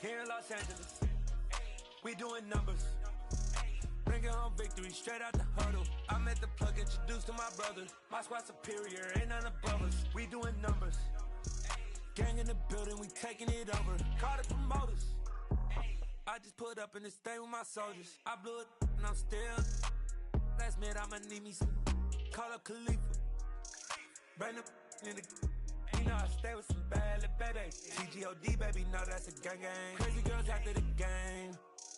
Here in Los Angeles, we doing numbers. Bringing home victory straight out the huddle. I met the plug, introduced to my brothers. My squad superior, ain't none above us. We doing numbers. Gang in the building, we taking it over. Call the promoters. I just put up in this thing with my soldiers. I blew it and I'm still. Last minute I'ma need me some. Call up Khalifa. Bring up in the. You know I stay with some bad little babies. TGOD, baby, know that's a gang gang. Crazy girls after the game.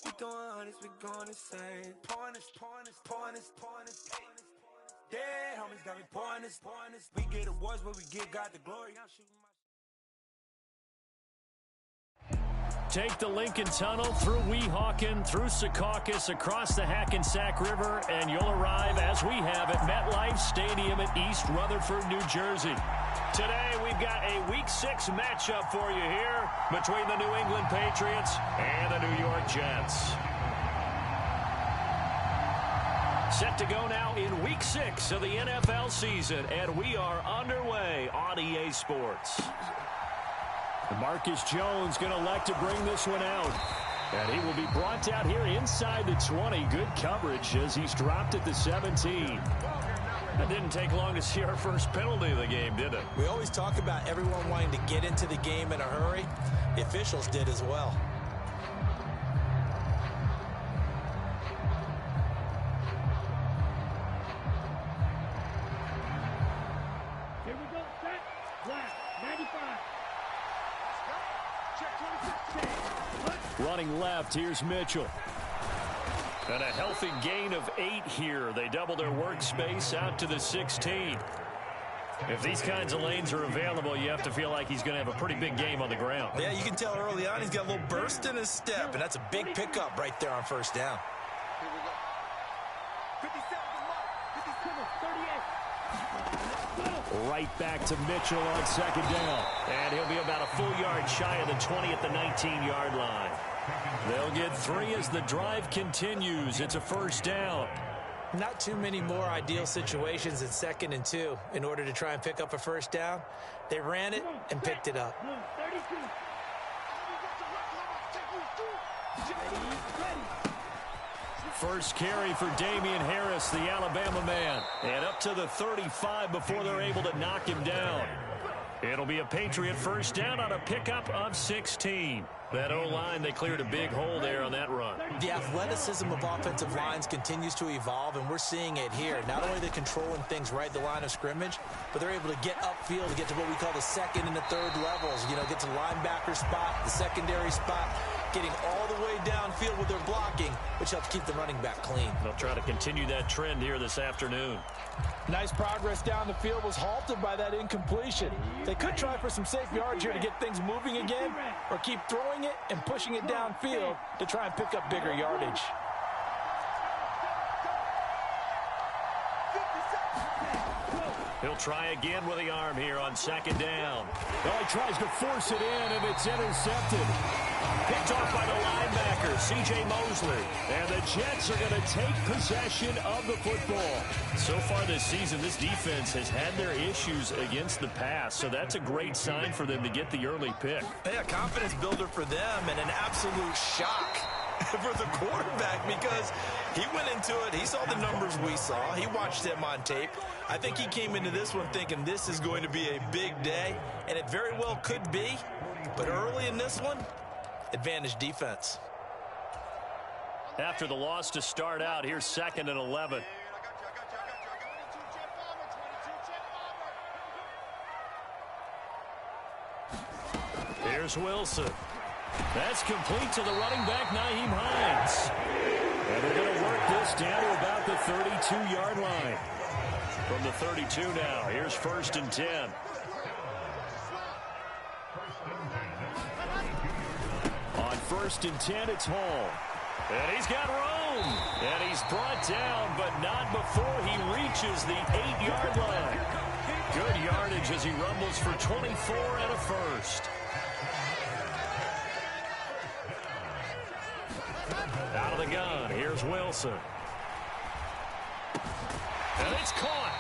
We throwing hundreds, we going insane. Pouring this. Dead homies got me pouring this. We get awards, but we give God the glory. I'm shooting my. Take the Lincoln Tunnel through Weehawken, through Secaucus, across the Hackensack River, and you'll arrive, as we have, at MetLife Stadium at East Rutherford, New Jersey. Today, we've got a Week 6 matchup for you here between the New England Patriots and the New York Jets. Set to go now in Week 6 of the NFL season, and we are underway on EA Sports. Marcus Jones going to elect to bring this one out. And he will be brought out here inside the 20. Good coverage as he's dropped at the 17. It didn't take long to see our first penalty of the game, did it? We always talk about everyone wanting to get into the game in a hurry. The officials did as well. Here we go. Set. Black. 95. Running left, here's Mitchell. And a healthy gain of 8 here. They double their workspace out to the 16. If these kinds of lanes are available, you have to feel like he's going to have a pretty big game on the ground. Yeah, you can tell early on he's got a little burst in his step, and that's a big pickup right there on first down. Here we go. 57 to Mark. 57, 38. Right back to Mitchell on second down. And he'll be about a full yard shy of the 20 at the 19-yard line. They'll get 3 as the drive continues. It's a first down. Not too many more ideal situations in 2nd and 2 in order to try and pick up a first down. They ran it and picked it up. 32. First carry for Damian Harris, the Alabama man. And up to the 35 before they're able to knock him down. It'll be a Patriot first down on a pickup of 16. That O-line, they cleared a big hole there on that run. The athleticism of offensive lines continues to evolve, and we're seeing it here. Not only are they controlling things right at the line of scrimmage, but they're able to get upfield to get to what we call the 2nd and the 3rd levels. You know, get to the linebacker spot, the secondary spot, getting all the way downfield with their blocking, which helps keep the running back clean. They'll try to continue that trend here this afternoon. Nice progress down the field was halted by that incompletion. They could try for some safe yards here to get things moving again, or keep throwing it and pushing it downfield to try and pick up bigger yardage. He'll try again with the arm here on second down. Well, he tries to force it in, and it's intercepted. Picked off by the linebacker, C.J. Mosley. And the Jets are going to take possession of the football. So far this season, this defense has had their issues against the pass, so that's a great sign for them to get the early pick. Yeah, confidence builder for them, and an absolute shock for the quarterback because he went into it. He saw the numbers we saw. He watched them on tape. I think he came into this one thinking this is going to be a big day, and it very well could be. But early in this one, advantage defense. After the loss to start out, here's 2nd and 11. Here's Wilson. That's complete to the running back, Nyheim Hines. And they're going to work this down to about the 32-yard line. From the 32 now, here's 1st and 10. On 1st and 10, it's Hall. And he's got room. And he's brought down, but not before he reaches the 8-yard line. Good yardage as he rumbles for 24 and a first. Out of the gun, here's Wilson. And it's caught.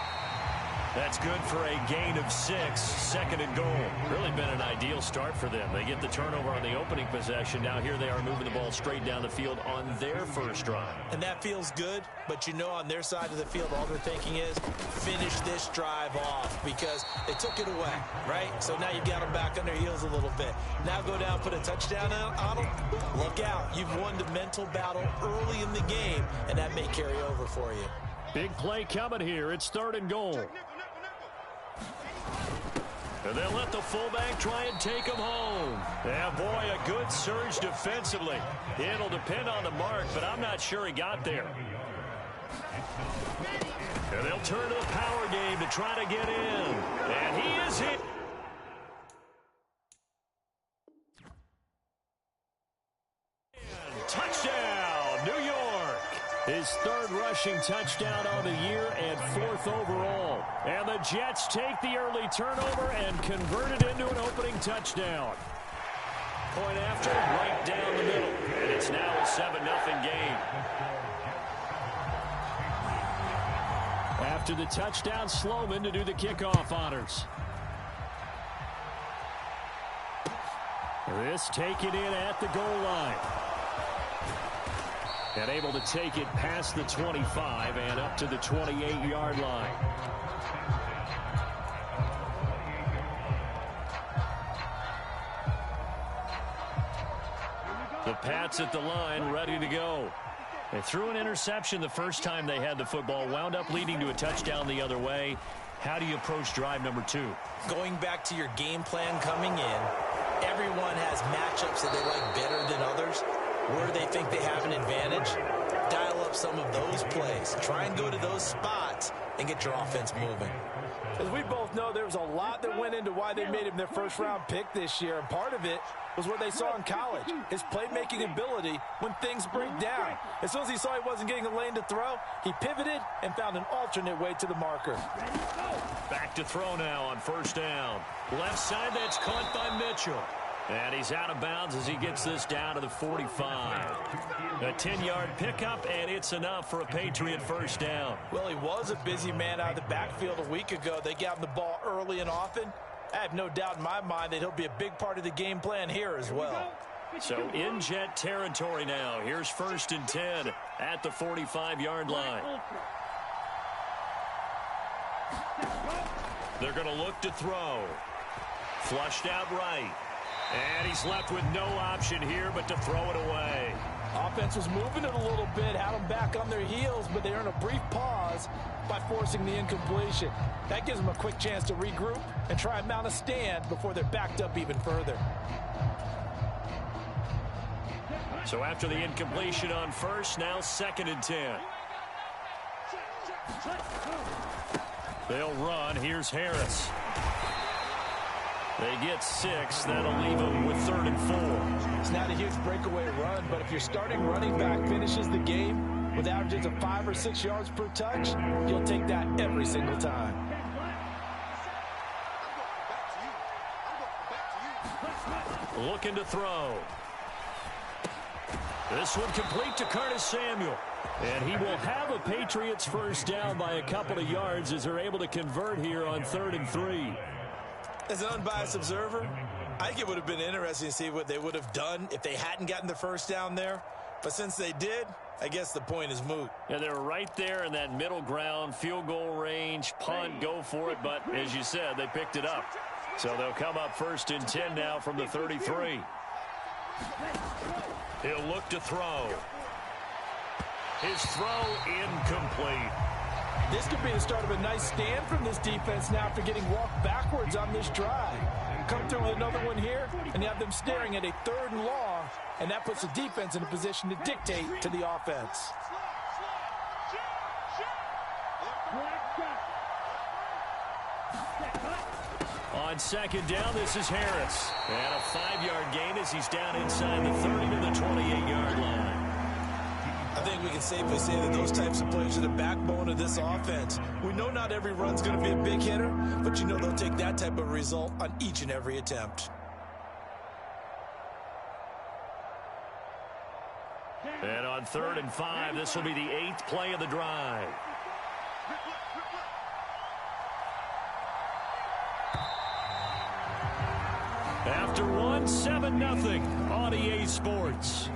That's good for a gain of 6, 2nd and goal. Really been an ideal start for them. They get the turnover on the opening possession. Now here they are moving the ball straight down the field on their first drive. And that feels good, but you know on their side of the field, all they're thinking is finish this drive off because they took it away, right? So now you've got them back on their heels a little bit. Now go down, put a touchdown on them. Look out. You've won the mental battle early in the game, and that may carry over for you. Big play coming here. It's 3rd and goal. And they'll let the fullback try and take him home. Yeah, boy, a good surge defensively. It'll depend on the mark, but I'm not sure he got there. And they'll turn to the power game to try to get in. And he is hit. Touchdown, New York. His 3rd rushing touchdown on the year and 4th overall. And the Jets take the early turnover and convert it into an opening touchdown. Point after, right down the middle. And it's now a 7-0 game. After the touchdown, Sloman to do the kickoff honors. This taken in at the goal line. And able to take it past the 25 and up to the 28-yard line. The Pats at the line, ready to go. They threw an interception the first time they had the football, wound up leading to a touchdown the other way. How do you approach drive number 2? Going back to your game plan coming in, everyone has matchups that they like better than others. Where they think they have an advantage, dial up some of those plays. Try and go to those spots and get your offense moving. As we both know, there was a lot that went into why they made him their first-round pick this year, and part of it was what they saw in college, his playmaking ability when things break down. As soon as he saw he wasn't getting a lane to throw, he pivoted and found an alternate way to the marker. Back to throw now on 1st down. Left side, that's caught by Mitchell. And he's out of bounds as he gets this down to the 45. A 10-yard pickup, and it's enough for a Patriot 1st down. Well, he was a busy man out of the backfield a week ago. They got him the ball early and often. I have no doubt in my mind that he'll be a big part of the game plan here as well. So in Jet territory now. Here's 1st and 10 at the 45-yard line. They're going to look to throw. Flushed out right. And he's left with no option here but to throw it away. Offense was moving it a little bit, had them back on their heels, but they earned a brief pause by forcing the incompletion. That gives them a quick chance to regroup and try and mount a stand before they're backed up even further. So after the incompletion on 1st, now 2nd and 10. They'll run. Here's Harris. They get 6. That'll leave them with 3rd and 4. It's not a huge breakaway run, but if your starting running back finishes the game with averages of 5 or 6 yards per touch, you'll take that every single time. Looking to throw. This one complete to Curtis Samuel. And he will have a Patriots 1st down by a couple of yards as they're able to convert here on 3rd and 3. As an unbiased observer, I think it would have been interesting to see what they would have done if they hadn't gotten the 1st down there. But since they did, I guess the point is moot. Yeah, they were right there in that middle ground, field goal range, punt, go for it. But as you said, they picked it up. So they'll come up 1st and 10 now from the 33. He'll look to throw. His throw incomplete. This could be the start of a nice stand from this defense now after getting walked backwards on this drive. Come through with another one here, and you have them staring at a 3rd and long, and that puts the defense in a position to dictate to the offense. On 2nd down, this is Harris. And a 5-yard gain as he's down inside the 30 to the 28-yard line. I think we can safely say that those types of plays are the backbone of this offense. We know not every run's going to be a big hitter, but you know they'll take that type of result on each and every attempt. And on 3rd and 5, this will be the 8th play of the drive. After one, 7-0 on EA Sports.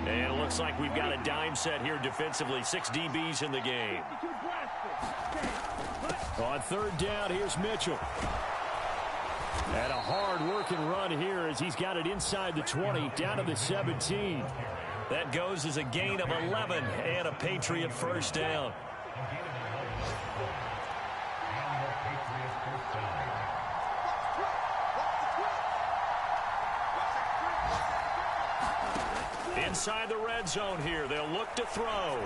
And it looks like we've got a dime set here defensively. 6 DBs in the game. On third down, here's Mitchell. And a hard-working run here as he's got it inside the 20, down to the 17. That goes as a gain of 11 and a Patriot first down. Inside the red zone here, they'll look to throw.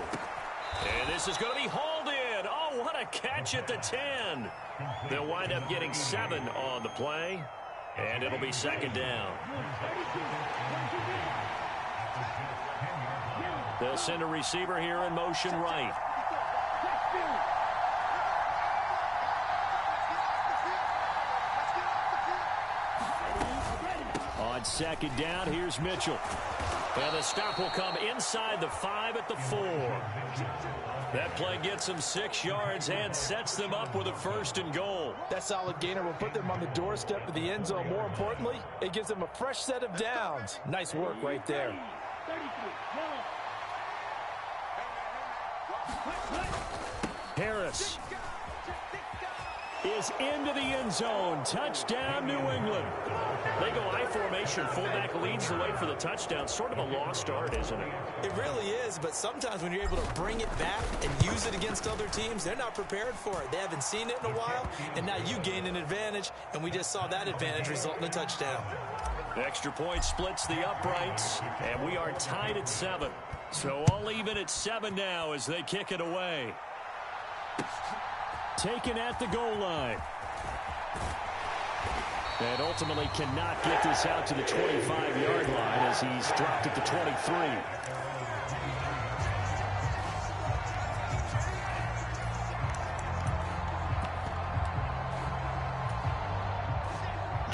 And this is going to be hauled in. Oh, what a catch at the 10. They'll wind up getting 7 on the play, and it'll be second down. They'll send a receiver here in motion right. On second down, here's Mitchell. And the stop will come inside the 5 at the 4. That play gets them 6 yards and sets them up with a 1st and goal. That solid gainer will put them on the doorstep of the end zone. More importantly, it gives them a fresh set of downs. Nice work right there. Harris is into the end zone. Touchdown, New England. They go I formation. Fullback leads the way for the touchdown. Sort of a lost art, isn't it? It really is, but sometimes when you're able to bring it back and use it against other teams, they're not prepared for it. They haven't seen it in a while, and now you gain an advantage, and we just saw that advantage result in a touchdown. Extra point splits the uprights, and we are tied at 7. So all even at 7 now as they kick it away. Taken at the goal line. And ultimately cannot get this out to the 25-yard line as he's dropped at the 23.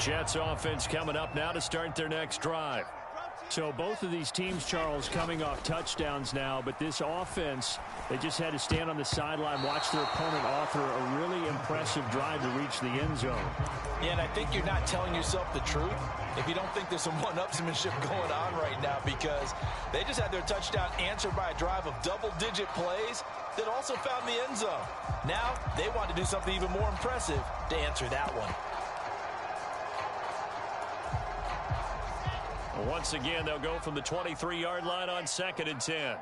Jets offense coming up now to start their next drive. So both of these teams, Charles, coming off touchdowns now, but this offense, they just had to stand on the sideline, watch their opponent offer a really impressive drive to reach the end zone. Yeah, and I think you're not telling yourself the truth if you don't think there's some one-upsmanship going on right now, because they just had their touchdown answered by a drive of double-digit plays that also found the end zone. Now they want to do something even more impressive to answer that one. Once again, they'll go from the 23-yard line on 2nd and 10.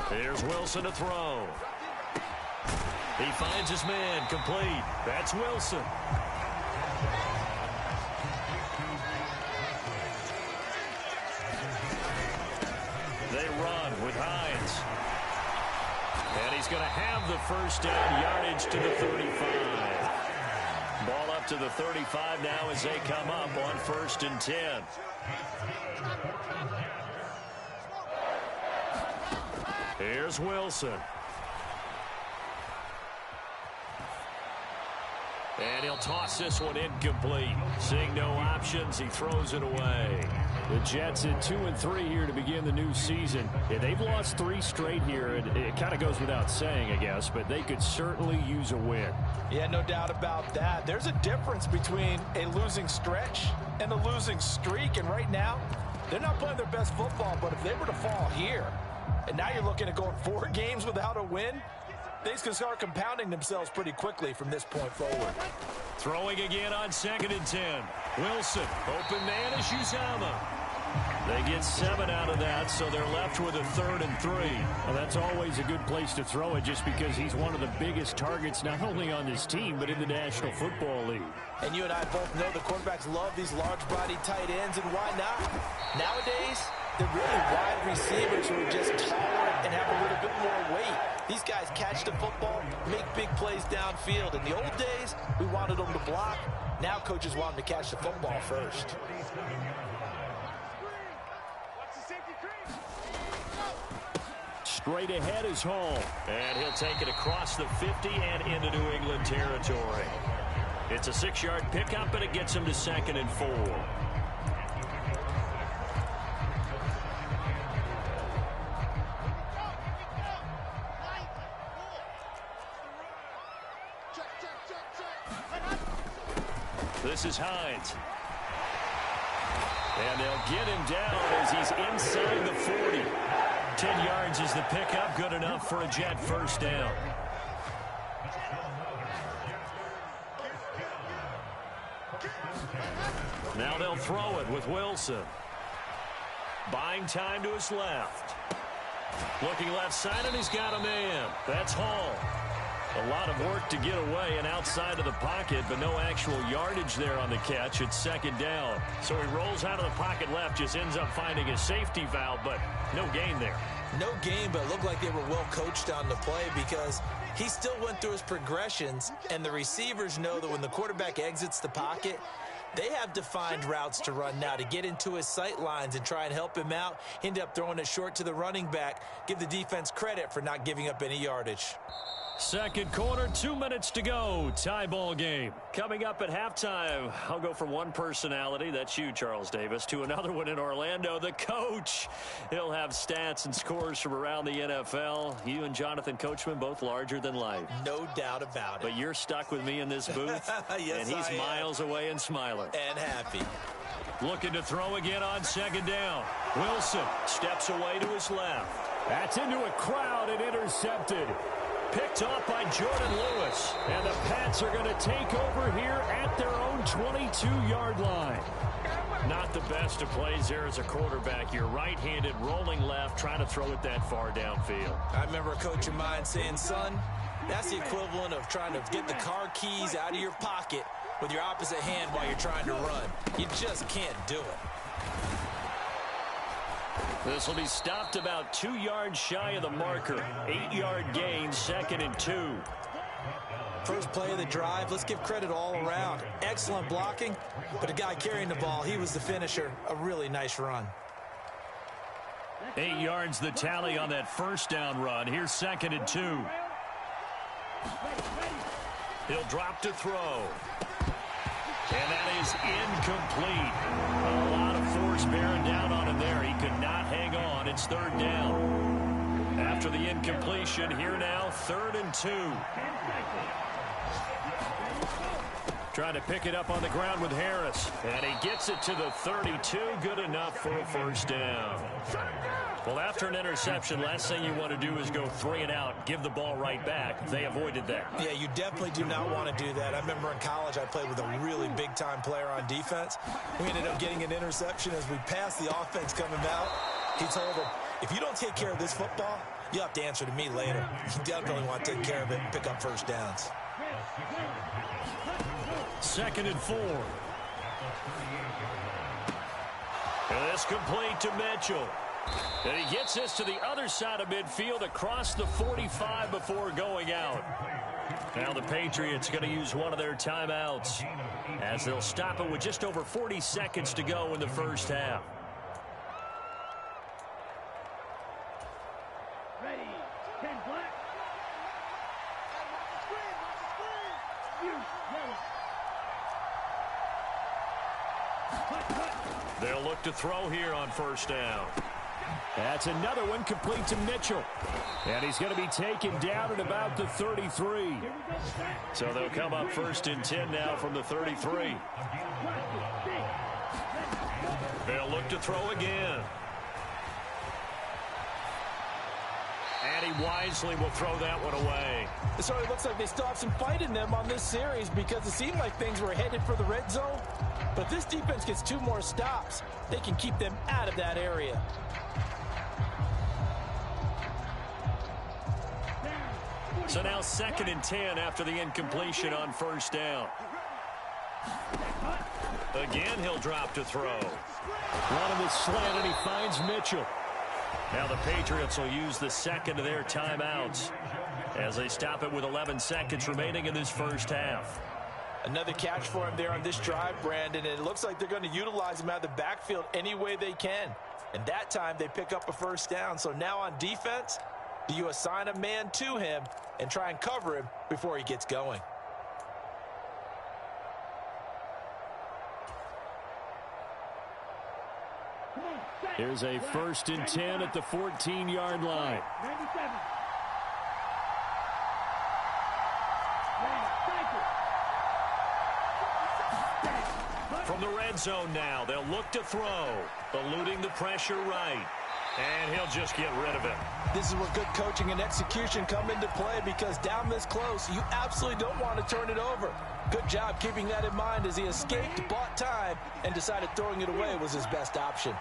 Here's Wilson to throw. He finds his man, complete. That's Wilson. They run with Hines. And he's going to have the first down, yardage to the 35. Ball up to the 35 now as they come up on 1st and 10. Here's Wilson. And he'll toss this one incomplete. Seeing no options, he throws it away. The Jets at 2-3 here to begin the new season. Yeah, they've lost 3 straight here, and it kind of goes without saying, I guess, but they could certainly use a win. Yeah, no doubt about that. There's a difference between a losing stretch and a losing streak, and right now, they're not playing their best football, but if they were to fall here, and now you're looking at going 4 games without a win, things can start compounding themselves pretty quickly from this point forward. Throwing again on 2nd and 10. Wilson, open man is Uzomah. They get 7 out of that, so they're left with a 3rd and 3. Well, that's always a good place to throw it just because he's one of the biggest targets not only on this team but in the National Football League. And you and I both know the quarterbacks love these large-bodied tight ends, and why not? Nowadays, they're really wide receivers who are just taller and have a little bit more weight. These guys catch the football, make big plays downfield. In the old days, we wanted them to block. Now coaches want them to catch the football first. Straight ahead is Hall, and he'll take it across the 50 and into New England territory. It's a 6-yard pickup, and it gets him to 2nd and 4. This is Hines. And they'll get him down as he's inside the 40. 10 yards is the pickup. Good enough for a Jet first down. Now they'll throw it with Wilson. Buying time to his left. Looking left side, and he's got a man. That's Hall. A lot of work to get away and outside of the pocket, but no actual yardage there on the catch. It's second down. So he rolls out of the pocket left, just ends up finding a safety valve, but no gain there. No gain, but it looked like they were well coached on the play because he still went through his progressions, and the receivers know that when the quarterback exits the pocket, they have defined routes to run now to get into his sight lines and try and help him out. He ended up throwing it short to the running back. Give the defense credit for not giving up any yardage. Second quarter, 2 minutes to go. Tie ball game. Coming up at halftime, I'll go from one personality, that's you, Charles Davis, to another one in Orlando, the coach. He'll have stats and scores from around the NFL. You and Jonathan Coachman, both larger than life. No doubt about it. But you're stuck with me in this booth, yes, and he's miles away and smiling. And happy. Looking to throw again on second down. Wilson steps away to his left. That's into a crowd and intercepted. Picked off by Jordan Lewis. And the Pats are going to take over here at their own 22-yard line. Not the best of plays there as a quarterback. You're right-handed, rolling left, trying to throw it that far downfield. I remember a coach of mine saying, son, that's the equivalent of trying to get the car keys out of your pocket with your opposite hand while you're trying to run. You just can't do it. This will be stopped about 2 yards shy of the marker. 8-yard gain, 2nd and 2. First play of the drive, let's give credit all around. Excellent blocking, but the guy carrying the ball, he was the finisher. A really nice run. 8 yards the tally on that first down run. Here's 2nd and 2. He'll drop to throw. And that is incomplete. A lot of force bearing down on him there. He could not hang on. It's 3rd down. After the incompletion, here now, 3rd and 2. Trying to pick it up on the ground with Harris. And he gets it to the 32. Good enough for a first down. Well, after an interception, last thing you want to do is go 3 and out, give the ball right back. They avoided that. Yeah, you definitely do not want to do that. I remember in college I played with a really big-time player on defense. We ended up getting an interception as we passed the offense coming out. He told him, if you don't take care of this football, you'll have to answer to me later. You definitely want to take care of it and pick up first downs. 2nd and 4. And this complete to Mitchell. And he gets this to the other side of midfield across the 45 before going out. Now the Patriots going to use one of their timeouts as they'll stop it with just over 40 seconds to go in the first half. Ready, 10 black. They'll look to throw here on first down. That's another one complete to Mitchell. And he's going to be taken down at about the 33. So they'll come up 1st and 10 now from the 33. They'll look to throw again. And he wisely will throw that one away. It certainly looks like they still have some fight in them on this series because it seemed like things were headed for the red zone. But if this defense gets 2 more stops, they can keep them out of that area. So now 2nd and 10 after the incompletion on first down. Again, he'll drop to throw. Running with slant, and he finds Mitchell. Now the Patriots will use the second of their timeouts as they stop it with 11 seconds remaining in this first half. Another catch for him there on this drive, Brandon, and it looks like they're going to utilize him out of the backfield any way they can. And that time they pick up a first down. So now on defense, do you assign a man to him and try and cover him before he gets going? Here's a 1st and 10 at the 14-yard line. 97. the red zone now. They'll look to throw, eluding the pressure right. And he'll just get rid of it. This is where good coaching and execution come into play, because down this close, you absolutely don't want to turn it over. Good job keeping that in mind as he escaped, bought time, and decided throwing it away was his best option.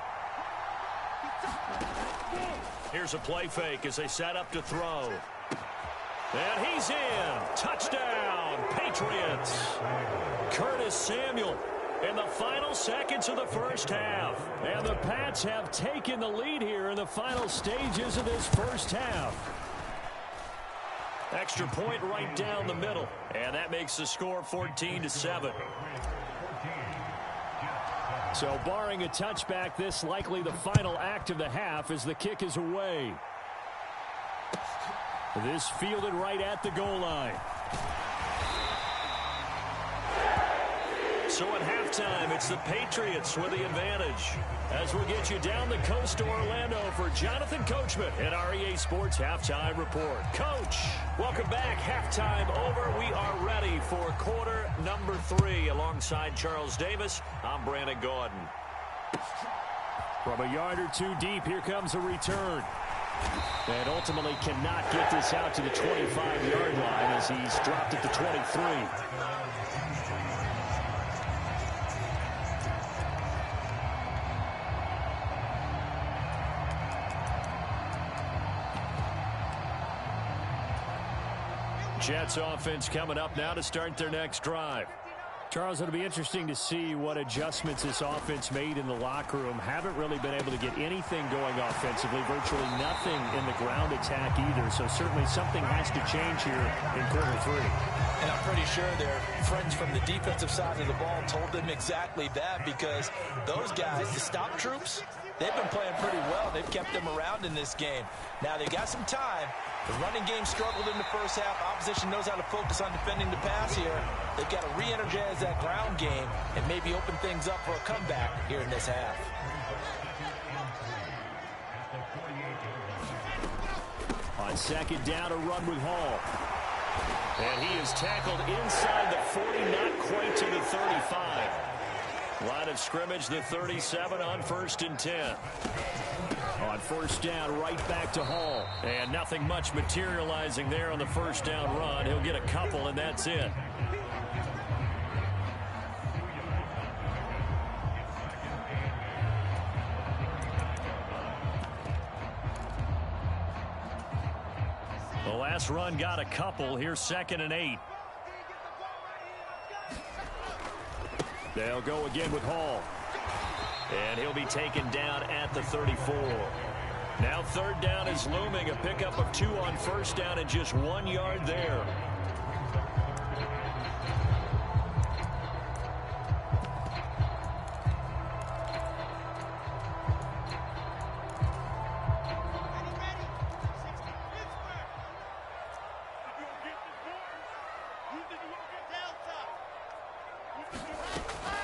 Here's a play fake as they set up to throw. And he's in. Touchdown, Patriots. Curtis Samuel in the final seconds of the first half. And the Pats have taken the lead here in the final stages of this first half. Extra point right down the middle. And that makes the score 14-7. So barring a touchback, this likely the final act of the half as the kick is away. This fielded right at the goal line. So at halftime, it's the Patriots with the advantage. As we get you down the coast to Orlando for Jonathan Coachman at our EA Sports Halftime Report. Coach, welcome back. Halftime over. We are ready for quarter number 3. Alongside Charles Davis, I'm Brandon Gordon. From a yard or two deep, here comes a return. And ultimately cannot get this out to the 25-yard line as he's dropped at the 23. Jets offense coming up now to start their next drive. Charles, it'll be interesting to see what adjustments this offense made in the locker room. Haven't really been able to get anything going offensively, virtually nothing in the ground attack either. So certainly something has to change here in quarter 3. And I'm pretty sure their friends from the defensive side of the ball told them exactly that, because those guys, the stop troops, they've been playing pretty well. They've kept them around in this game. Now they've got some time. The running game struggled in the first half. Opposition knows how to focus on defending the pass here. They've got to re-energize that ground game and maybe open things up for a comeback here in this half. On second down, a run with Hall. And he is tackled inside the 40, not quite to the 35. Line of scrimmage, the 37 on 1st and 10. On first down, right back to Hall. And nothing much materializing there on the first down run. He'll get a couple, and that's it. The last run got a couple. Here's 2nd and 8. They'll go again with Hall. And he'll be taken down at the 34. Now 3rd down is looming. A pickup of 2 on first down and just 1 yard there.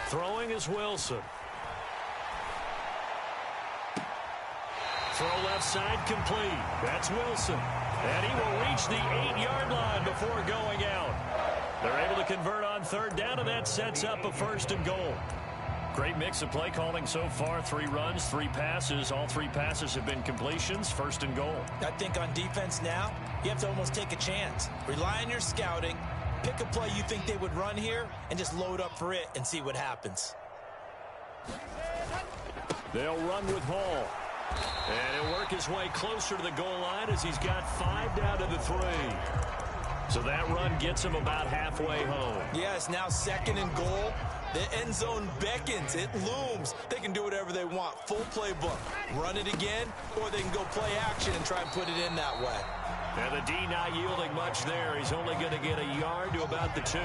Throwing is Wilson. Throw left side complete. That's Wilson. And he will reach the 8-yard line before going out. They're able to convert on 3rd down, and that sets up a 1st and goal. Great mix of play calling so far. 3 runs, 3 passes. All 3 passes have been completions. 1st and goal. I think on defense now, you have to almost take a chance. Rely on your scouting. Pick a play you think they would run here and just load up for it and see what happens. They'll run with Hall. And he'll work his way closer to the goal line as he's got 5 down to the 3. So that run gets him about halfway home. Yeah, it's now 2nd and goal. The end zone beckons. It looms. They can do whatever they want. Full playbook. Run it again, or they can go play action and try and put it in that way. And the D not yielding much there. He's only going to get a yard to about the 2.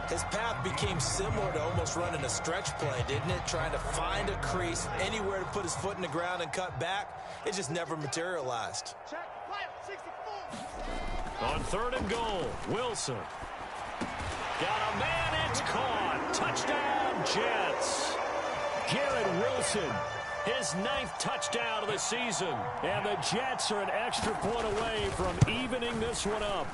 His path became similar to almost running a stretch play, didn't it? Trying to find a crease, anywhere to put his foot in the ground and cut back. It just never materialized. On 3rd and goal, Wilson. Got a man, it's caught. Touchdown, Jets. Garrett Wilson, his 9th touchdown of the season. And the Jets are an extra point away from evening this one up.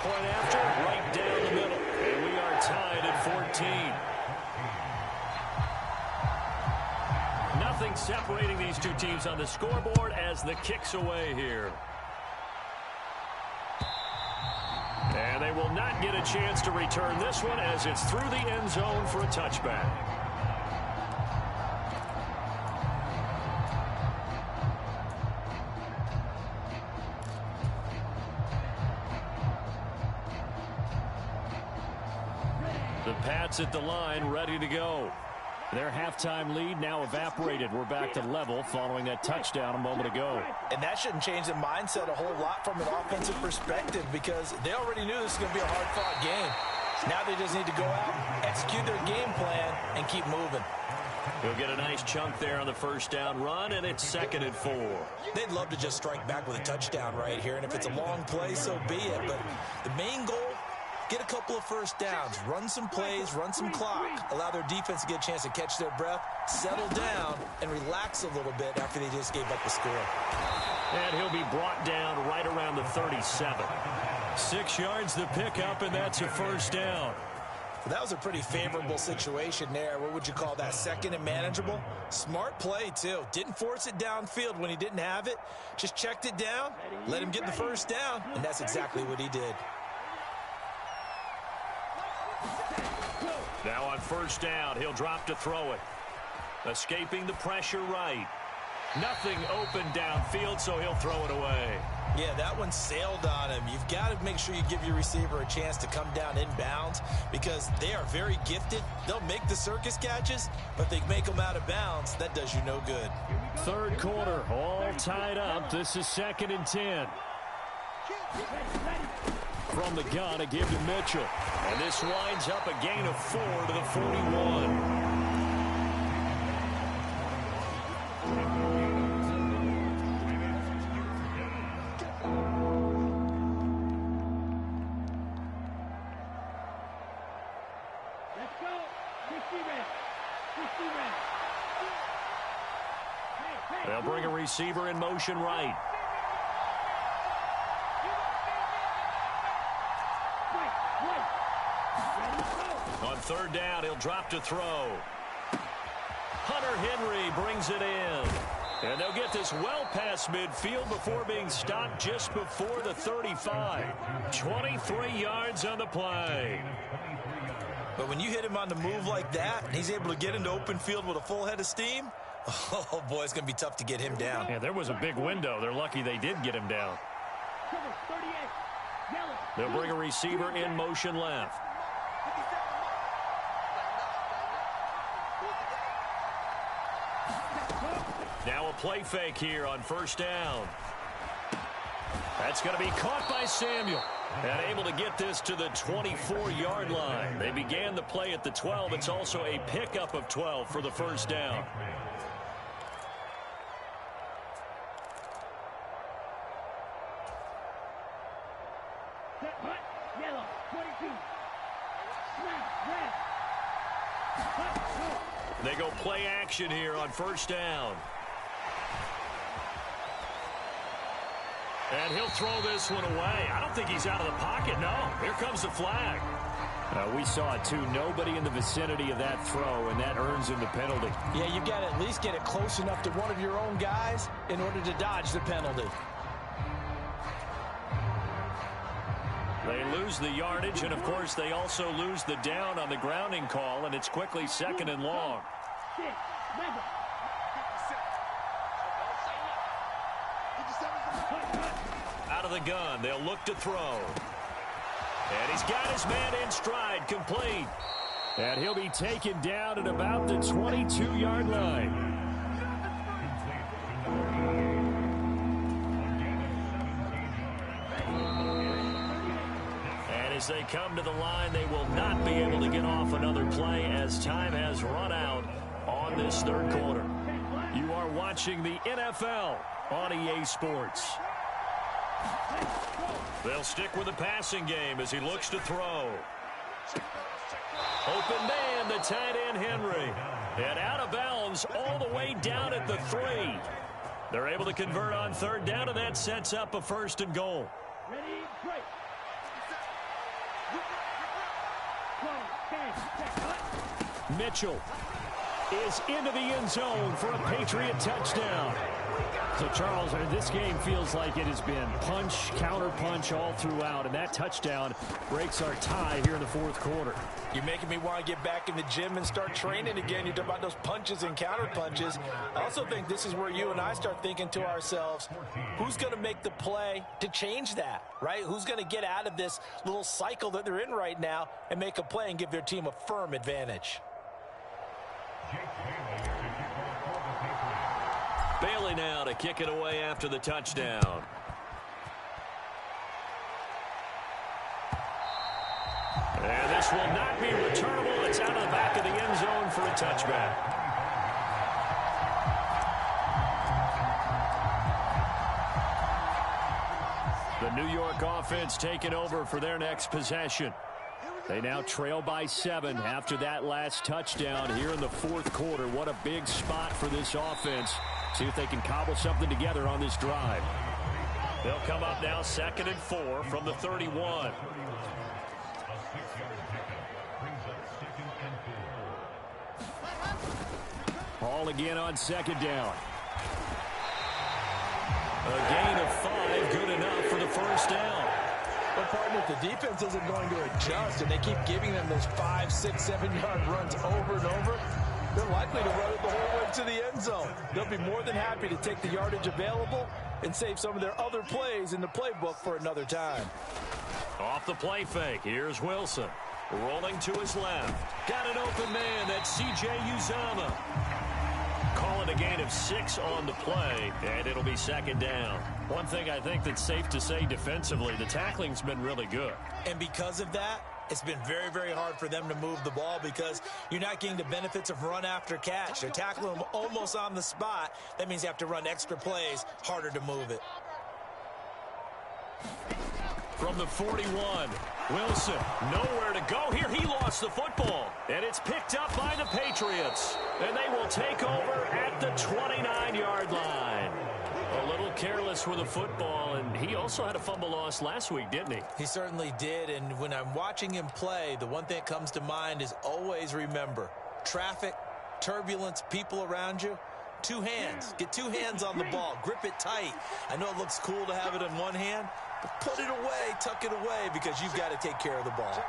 Point after, right down the middle. And we are tied at 14. Nothing separating these two teams on the scoreboard as the kick's away here. And they will not get a chance to return this one as it's through the end zone for a touchback. The Pats at the line, ready to go. Their halftime lead now evaporated. We're back to level following that touchdown a moment ago. And that shouldn't change the mindset a whole lot from an offensive perspective because they already knew this was going to be a hard-fought game. Now they just need to go out, execute their game plan, and keep moving. He'll get a nice chunk there on the first down run, and it's 2nd and 4. They'd love to just strike back with a touchdown right here, and if it's a long play, so be it. But the main goal, get a couple of first downs, run some plays, run some clock, allow their defense to get a chance to catch their breath, settle down, and relax a little bit after they just gave up the score. And he'll be brought down right around the 37. 6 yards the pickup, and that's a first down. That was a pretty favorable situation there. What would you call that? 2nd and manageable? Smart play, too. Didn't force it downfield when he didn't have it. Just checked it down, let him get the first down, and that's exactly what he did. Now on first down, he'll drop to throw it. Escaping the pressure right. Nothing open downfield, so he'll throw it away. Yeah, that one sailed on him. You've got to make sure you give your receiver a chance to come down inbounds because they are very gifted. They'll make the circus catches, but they make them out of bounds. That does you no good. Third quarter, all tied up. This is 2nd and 10. From the gun, a give to Mitchell. And this winds up a gain of 4 to the 41. Let's go. 50 red. 50 red. They'll bring a receiver in motion right. On third down, he'll drop to throw. Hunter Henry brings it in. And they'll get this well past midfield before being stopped just before the 35. 23 yards on the play. But when you hit him on the move like that, and he's able to get into open field with a full head of steam, oh, boy, it's going to be tough to get him down. Yeah, there was a big window. They're lucky they did get him down. They'll bring a receiver in motion left. Now a play fake here on first down. That's going to be caught by Samuel. And able to get this to the 24-yard line. They began the play at the 12. It's also a pickup of 12 for the first down. Yellow, 22. Snap, red. They go play action here on first down. And he'll throw this one away. I don't think he's out of the pocket, no. Here comes the flag. We saw it, too. Nobody in the vicinity of that throw, and that earns him the penalty. Yeah, you've got to at least get it close enough to one of your own guys in order to dodge the penalty. They lose the yardage, and, of course, they also lose the down on the grounding call, and it's quickly 2nd and long. Out of the gun, they'll look to throw. And he's got his man in stride, complete. And he'll be taken down at about the 22-yard line. And as they come to the line, they will not be able to get off another play as time has run out on this third quarter. You are watching the NFL on EA Sports. They'll stick with the passing game as he looks to throw. Open man, the tight end Henry. And out of bounds all the way down at the 3. They're able to convert on third down, and that sets up a 1st and goal. Ready, break. Mitchell is into the end zone for a Patriot touchdown. So, Charles, this game feels like it has been punch, counter-punch all throughout, and that touchdown breaks our tie here in the fourth quarter. You're making me want to get back in the gym and start training again. You talk about those punches and counter-punches. I also think this is where you and I start thinking to ourselves, who's going to make the play to change that, right? Who's going to get out of this little cycle that they're in right now and make a play and give their team a firm advantage? Bailey now to kick it away after the touchdown. And this will not be returnable. It's out of the back of the end zone for a touchback. The New York offense taking over for their next possession. They now trail by 7 after that last touchdown here in the fourth quarter. What a big spot for this offense. See if they can cobble something together on this drive. They'll come up now 2nd and 4 from the 31. Ball again on 2nd down. A gain of 5, good enough for the first down. Well, partner, if the defense isn't going to adjust and they keep giving them those 5, 6, 7-yard runs over and over, they're likely to run it the whole way to the end zone. They'll be more than happy to take the yardage available and save some of their other plays in the playbook for another time. Off the play fake, here's Wilson. Rolling to his left. Got an open man, that's C.J. Uzomah. Call it a gain of 6 on the play, and it'll be 2nd down. One thing I think that's safe to say defensively, the tackling's been really good. And because of that, it's been very, very hard for them to move the ball because you're not getting the benefits of run after catch. They're tackling them almost on the spot. That means you have to run extra plays, harder to move it. From the 41, Wilson, nowhere to go here. He lost the football, and it's picked up by the Patriots. And they will take over at the 29-yard line. A little careless with the football, and he also had a fumble loss last week, didn't he? He certainly did, and when I'm watching him play, the one thing that comes to mind is always remember, traffic, turbulence, people around you, 2 hands. Get 2 hands on the ball. Grip it tight. I know it looks cool to have it in one hand, but put it away, tuck it away, because you've got to take care of the ball.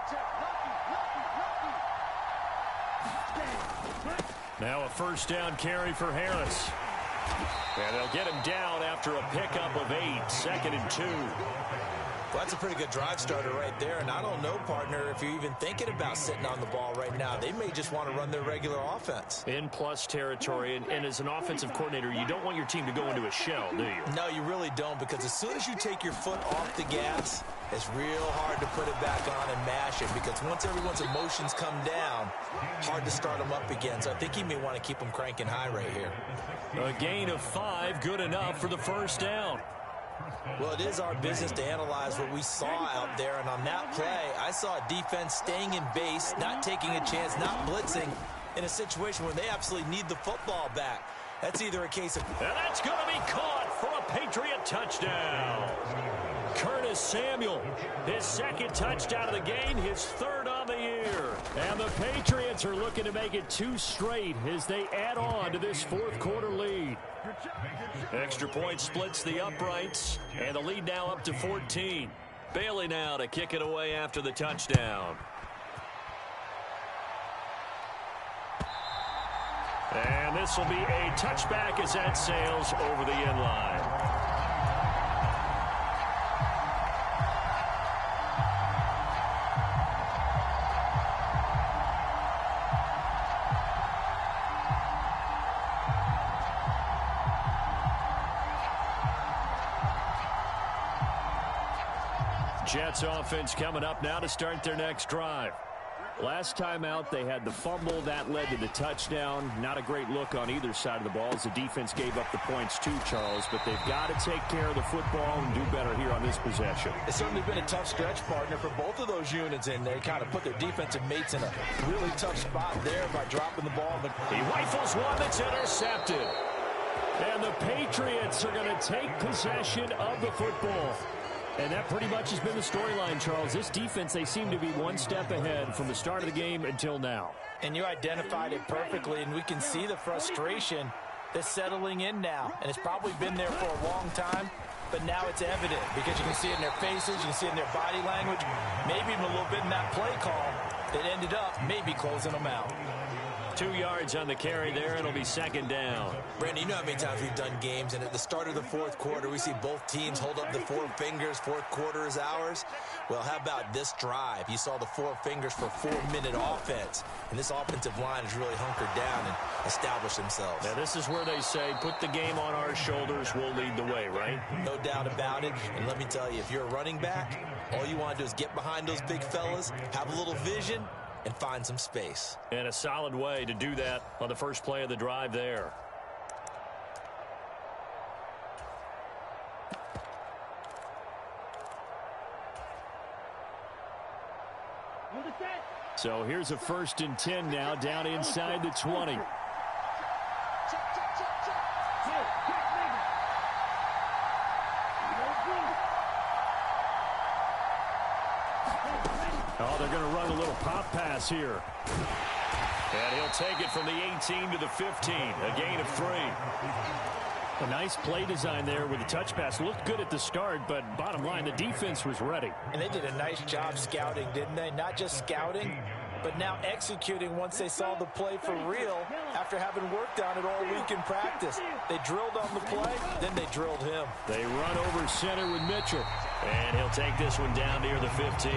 Now a first down carry for Harris. And they'll get him down after a pickup of 8, 2nd and 2. Well, that's a pretty good drive starter right there, and I don't know, partner, if you're even thinking about sitting on the ball right now. They may just want to run their regular offense. In plus territory, and as an offensive coordinator, you don't want your team to go into a shell, do you? No, you really don't, because as soon as you take your foot off the gas, it's real hard to put it back on and mash it, because once everyone's emotions come down, hard to start them up again. So I think he may want to keep them cranking high right here. A gain of 5, good enough for the first down. Well, it is our business to analyze what we saw out there, and on that play, I saw a defense staying in base, not taking a chance, not blitzing in a situation where they absolutely need the football back. That's either a case of... And that's going to be caught for a Patriot touchdown. Curtis Samuel, his 2nd touchdown of the game, his 3rd on the year. And the Patriots are looking to make it 2 straight as they add on to this fourth quarter lead. Extra point splits the uprights, and the lead now up to 14. Bailey now to kick it away after the touchdown. And this will be a touchback as that sails over the end line. Jets offense coming up now to start their next drive. Last time out, they had the fumble. That led to the touchdown. Not a great look on either side of the ball as the defense gave up the points too, Charles. But they've got to take care of the football and do better here on this possession. It's certainly been a tough stretch, partner, for both of those units in there. Kind of put their defensive mates in a really tough spot there by dropping the ball. But he rifles one that's intercepted. And the Patriots are going to take possession of the football. And that pretty much has been the storyline, Charles. This defense, they seem to be one step ahead from the start of the game until now. And you identified it perfectly, and we can see the frustration that's settling in now. And it's probably been there for a long time, but now it's evident because you can see it in their faces, you can see it in their body language, maybe even a little bit in that play call that ended up maybe closing them out. 2 yards on the carry there. It'll be second down. Brandon, you know how many times we've done games, and at the start of the fourth quarter, we see both teams hold up the four fingers, fourth quarter is ours. Well, how about this drive? You saw the four fingers for 4-minute offense, and this offensive line has really hunkered down and established themselves. Now, this is where they say, put the game on our shoulders, we'll lead the way, right? No doubt about it, and let me tell you, if you're a running back, all you want to do is get behind those big fellas, have a little vision, and find some space. And a solid way to do that on the first play of the drive there. So here's a 1st and 10 now, down inside the 20. Oh, they're going to run a little pop pass here. And he'll take it from the 18 to the 15, a gain of 3. A nice play design there with the touch pass. Looked good at the start, but bottom line, the defense was ready. And they did a nice job scouting, didn't they? Not just scouting, but now executing once they saw the play for real after having worked on it all week in practice. They drilled on the play, then they drilled him. They run over center with Mitchell. And he'll take this one down near the 15.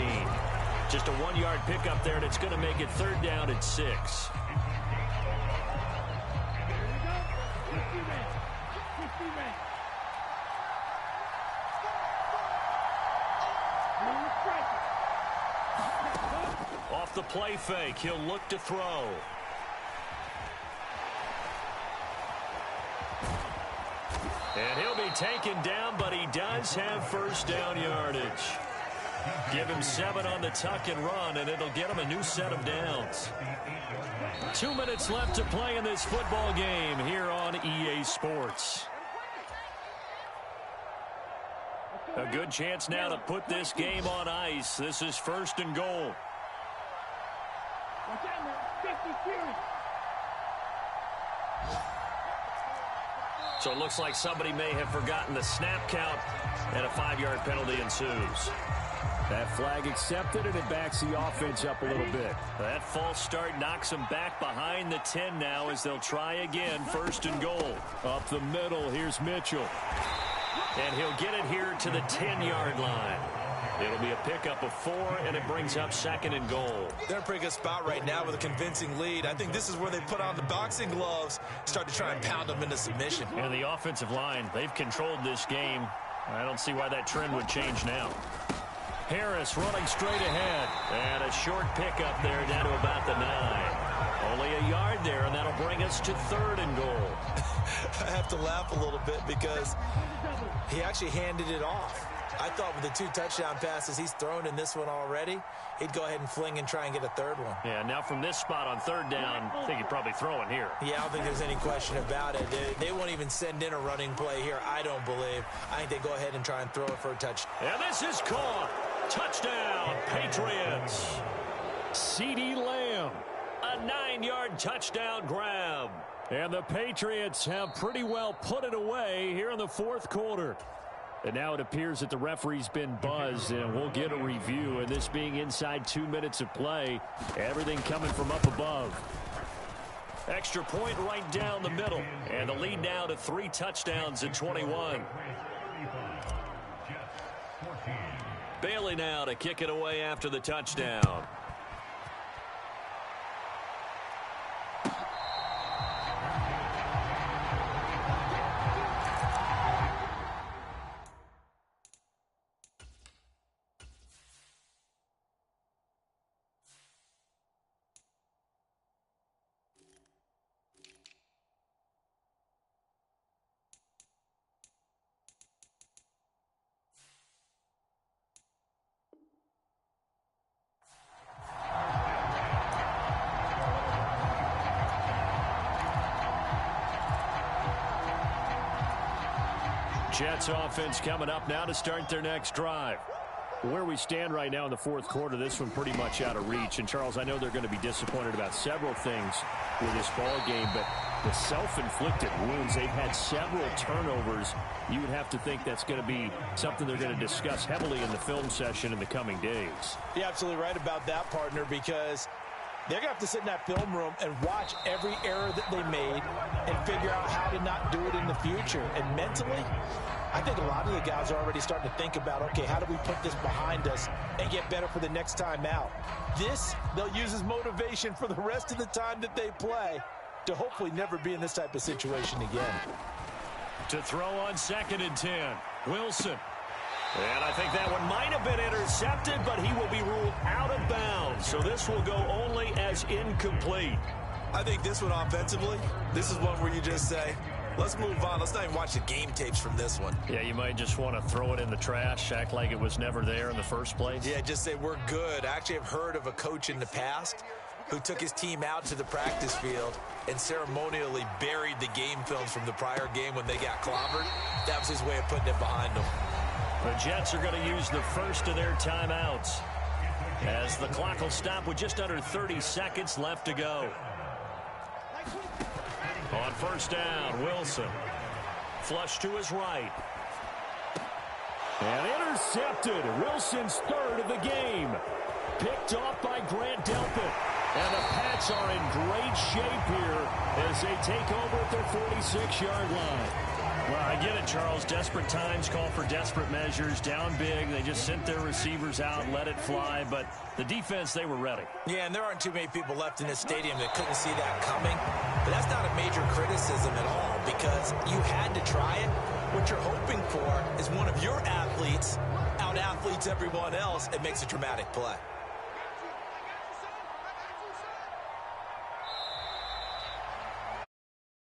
Just a 1-yard pickup there, and it's going to make it 3rd down at 6. Off the play fake, he'll look to throw. And he'll be taken down, but he does have 1st down yardage. Give him 7 on the tuck and run, and it'll get him a new set of downs. 2 minutes left to play in this football game here on EA Sports. A good chance now to put this game on ice. This is 1st and goal. So it looks like somebody may have forgotten the snap count, and a 5-yard penalty ensues. That flag accepted, and it backs the offense up a little bit. That false start knocks them back behind the 10 now as they'll try again, 1st and goal. Up the middle, here's Mitchell. And he'll get it here to the 10-yard line. It'll be a pickup of 4, and it brings up 2nd and goal. They're in a pretty good spot right now with a convincing lead. I think this is where they put on the boxing gloves, start to try and pound them into submission. And the offensive line, they've controlled this game. I don't see why that trend would change now. Harris running straight ahead. And a short pickup there down to about the 9. Only a yard there, and that'll bring us to 3rd and goal. I have to laugh a little bit because he actually handed it off. I thought with the 2 touchdown passes he's thrown in this one already, he'd go ahead and fling and try and get a 3rd one. Yeah, now from this spot on 3rd down, I think he'd probably throw it here. Yeah, I don't think there's any question about it. They won't even send in a running play here, I don't believe. I think they go ahead and try and throw it for a touchdown. And this is caught. Touchdown, Patriots. CeeDee Lamb, a 9-yard touchdown grab. And the Patriots have pretty well put it away here in the 4th quarter. And now it appears that the referee's been buzzed, and we'll get a review. And this being inside 2 minutes of play, everything coming from up above. Extra point right down the middle. And the lead now to 3 touchdowns at 21. Bailey now to kick it away after the touchdown. Jets offense coming up now to start their next drive. Where we stand right now in the fourth quarter, this one pretty much out of reach. And, Charles, I know they're going to be disappointed about several things with this ball game, but the self-inflicted wounds, they've had several turnovers. You would have to think that's going to be something they're going to discuss heavily in the film session in the coming days. You're absolutely right about that, partner, because they're going to have to sit in that film room and watch every error that they made and figure out how to not do it in the future. And mentally, I think a lot of the guys are already starting to think about, okay, how do we put this behind us and get better for the next time out? This, they'll use as motivation for the rest of the time that they play to hopefully never be in this type of situation again. To throw on 2nd and 10, Wilson. And I think that one might have been intercepted, but he will be ruled out of bounds. So this will go only as incomplete. I think this one offensively, this is one where you just say, let's move on. Let's not even watch the game tapes from this one. Yeah, you might just want to throw it in the trash, act like it was never there in the first place. Yeah, just say we're good. I actually have heard of a coach in the past who took his team out to the practice field and ceremonially buried the game films from the prior game when they got clobbered. That was his way of putting it behind them. The Jets are going to use the first of their timeouts as the clock will stop with just under 30 seconds left to go. On first down, Wilson. Flush to his right. And intercepted. Wilson's third of the game. Picked off by Grant Delpit. And the Pats are in great shape here as they take over at their 46-yard line. Well, I get it, Charles. Desperate times call for desperate measures. Down big. They just sent their receivers out, let it fly. But the defense, they were ready. Yeah, and there aren't too many people left in this stadium that couldn't see that coming. But that's not a major criticism at all because you had to try it. What you're hoping for is one of your athletes out-athletes everyone else and makes a dramatic play.